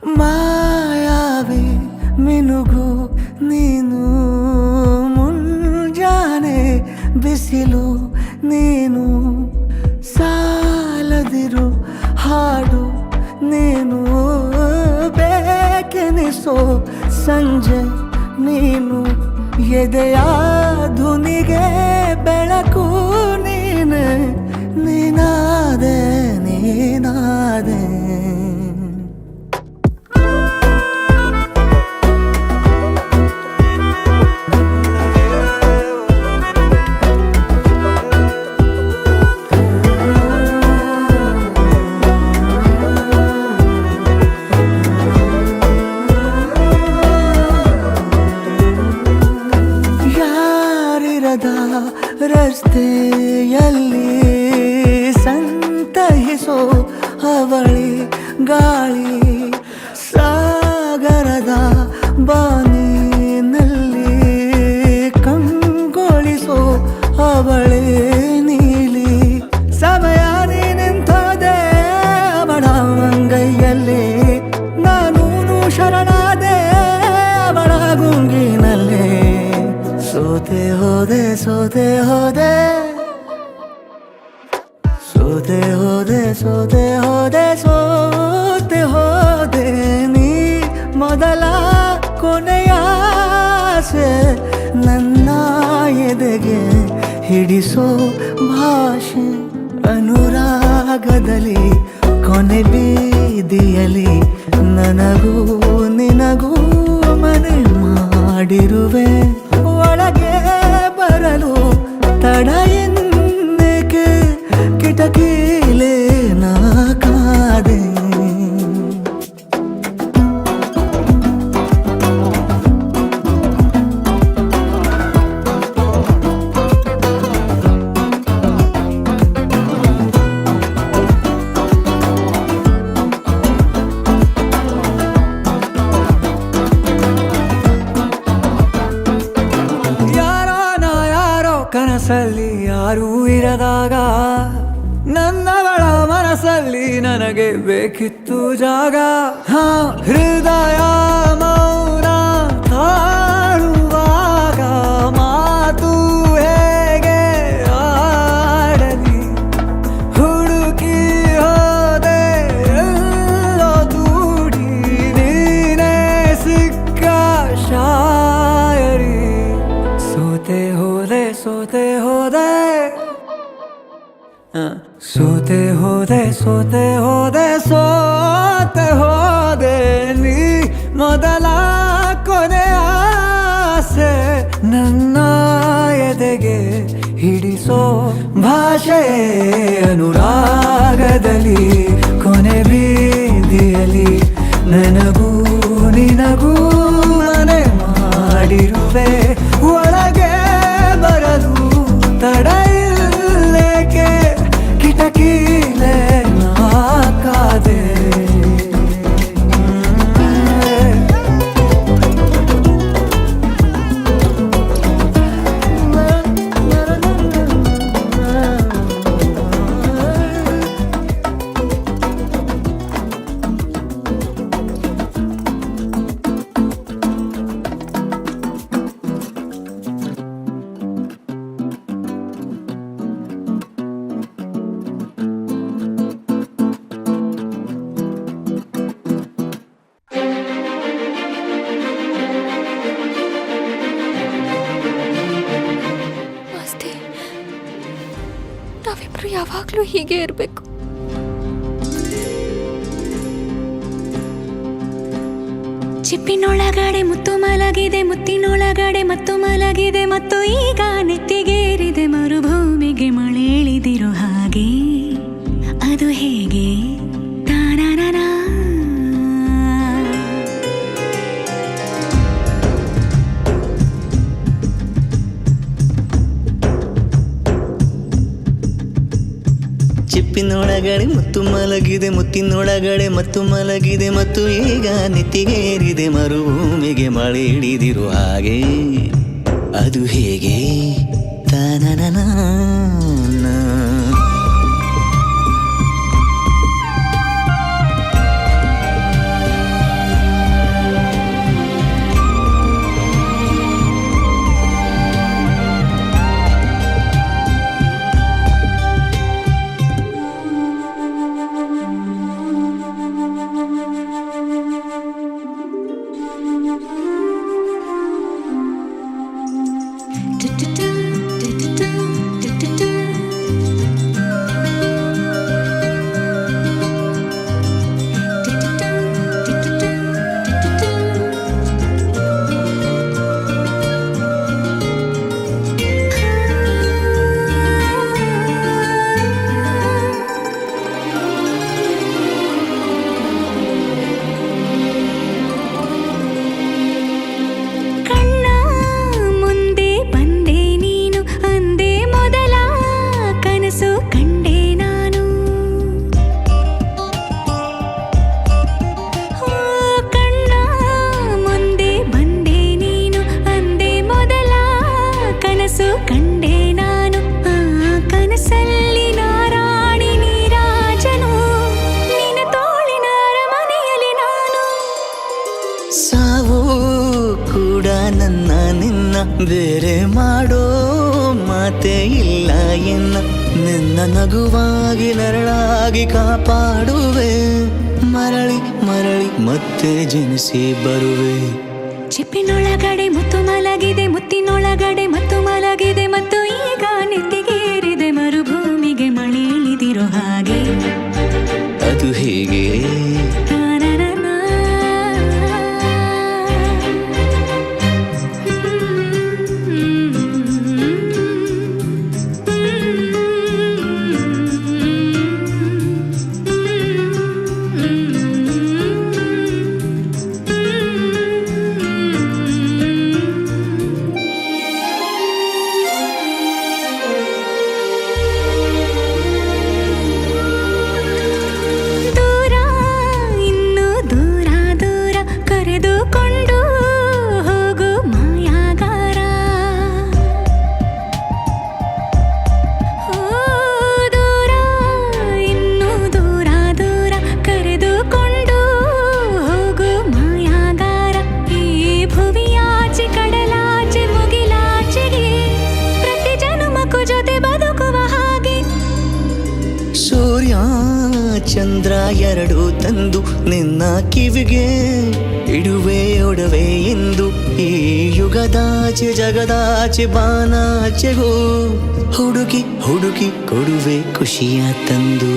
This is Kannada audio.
ಮಾಯಾವಿ ಮಿನುಗು ನೀನು ಮುಂಜಾನೆ ಬಿಸಿಲು ನೀನು ಸಾಲದಿರು ಹಾಡು ನೀನು ಬೇಕೆನಿಸೋ ಸಂಜೆ ನೀನು ಎದೆಯ ಧುನಿಗೆ ಬೆಳಕು ನೀನೆ ನೀನಾದೆ ನೀನಾದೆ ರಸ್ತೆಯಲ್ಲಿ ಸಂತಹಿಸೋ ಅವಳಿ ಗಾಳಿ ಸಾಗರದ ಬಾನಿನಲ್ಲಿ ಕಂಗೊಳಿಸೋ ಅವಳೆ ನೀಲಿ ಸಮಯ ನಿಂತೋದೆ ಅವಳ ಅಂಗೈಯಲ್ಲಿ ನಾನು ಶರಣಾದೆ ಅವಳ ಗುಂಗಿನಲ್ಲಿ ಸೋತೆ ಹೋದೆ ಸೋತೆ ಹೋದೆ ಸೋತೆ ಹೋದೆ ಸೋತೆ ಹೋದೆ ಸೋತೆ ಹೋದೆ ನೀ ಮೊದಲ ಕೊನೆಯ ಆಸೆ ನನ್ನ ಎದೆಗೆ ಹಿಡಿಸೋ ಭಾಷೆ ಅನುರಾಗದಲ್ಲಿ ಕೊನೆ ಬೀದಿಯಲ್ಲಿ ನನಗೂ ನಿನಗೂ ಮನೆ ಮಾಡಿರುವೆ ಒಳಗೆ ಬರಲು ತಡ ಎನ್ನಕ್ಕೆ ಕಿಟಕಿಲೇ ನಾ ಕಾದೆ ಕನಸಲ್ಲಿ ಯಾರೂ ಇರದಾಗ ನನ್ನವಳ ಮನಸ್ಸಲ್ಲಿ ನನಗೆ ಬೇಕಿತ್ತು ಜಾಗ ಹೃದಯ ಮೌನ ತಾಳುವಾಗ ಮಾತು ಹೇಗೆ ಆಡಲಿ ಹುಡುಕಿ ಹೋದೆ ಎಲ್ಲೋ ದೂಡಿ ನೀನೇ ಸಿಕ್ಕ ಶಾಯರಿ ಸೋತೆ ಹೋದೆ ಸೋತೆ ಹೋದೆ ಸೋತೆ ಹೋದೆ ಸೋತೆ ಹೋದೆ ಸೋತೆ ಹೋದೆ ನೀ ಮೊದಲ ಕೊನೆ ಆಸೆ ನನ್ನ ಎದೆಗೆ ಹಿಡಿಸೋ ಭಾಷೆ ಅನುರಾಗದಲ್ಲಿ ಕೊನೆ ಬೀದಿಯಲ್ಲಿ ನನಗೂ ನಿನಗೂ ಮನೆ ಮಾಡಿರುವೆ ಒಳಗೆ ಬರಲು ತಡ ಇಲ್ಲೇಕೆ ಕಿಟಕಿಲೇ ನಾ ಕಾದೆ ನಾವಿಬ್ರು ಯಾವಾಗ್ಲೂ ಹೀಗೆ ಇರ್ಬೇಕು. ಚಿಪ್ಪಿನೊಳಗಡೆ ಮುತ್ತು ಮಲಗಿದೆ, ಮುತ್ತಿನೊಳಗಡೆ ಮತ್ತು ಮಲಗಿದೆ, ಮತ್ತು ಈಗ ನೆತ್ತಿಗೇರಿದೆ ಮರುಭೂಮಿಗೆ ಮಳೆ ಇಳಿದಿರೋ ಹಾಗೆ. ಅದು ಹೇಗೆ ತಾನಾನಾ ಚಿಪ್ಪಿನೊಳಗಡೆ ಮುತ್ತು ಮಲಗಿದೆ, ಮುತ್ತಿನೊಳಗಡೆ ಮತ್ತು ಮಲಗಿದೆ, ಮತ್ತು ಈಗ ನೆತ್ತಿಗೇರಿದೆ ಮರುಭೂಮಿಗೆ ಮಳೆ ಹಿಡಿದಿರೋ ಹಾಗೆ. ಅದು ಹೇಗೆ ತಾನನನಾ ಬೇರೆ ಮಾಡೋ ಮಾತೇ ಇಲ್ಲ ಎನ್ನ ನಿನ್ನ ನಗುವಾಗಿ ನರಳಾಗಿ ಕಾಪಾಡುವೆ ಮರಳಿ ಮರಳಿ ಮತ್ತೆ ಜನಿಸಿ ಬರುವೆ ಚಿಪ್ಪಿನೊಳಗಡೆ ಮುತ್ತು ಮಲಗಿದೆ ಮುತ್ತಿನೊಳಗಡೆ ಮತ್ತು ಮಲಗಿದೆ ಮತ್ತು ಈಗ ನೆತ್ತಿಗೇರಿದೆ ಮರುಭೂಮಿಗೆ ಮಳೆ ಇಳಿದಿರೋ ಹಾಗೆ ಅದು ಹೇಗೆ ಸೂರ್ಯ ಚಂದ್ರ ಎರಡು ತಂದು ನಿನ್ನ ಕಿವಿಗೆ ಇಡುವೆ ಒಡವೆ ಎಂದು ಈ ಯುಗದಾಚೆ ಜಗದಾಚೆ ಬಾನಾಚೆಗೂ ಹುಡುಕಿ ಹುಡುಕಿ ಕೊಡುವೆ ಖುಷಿಯ ತಂದು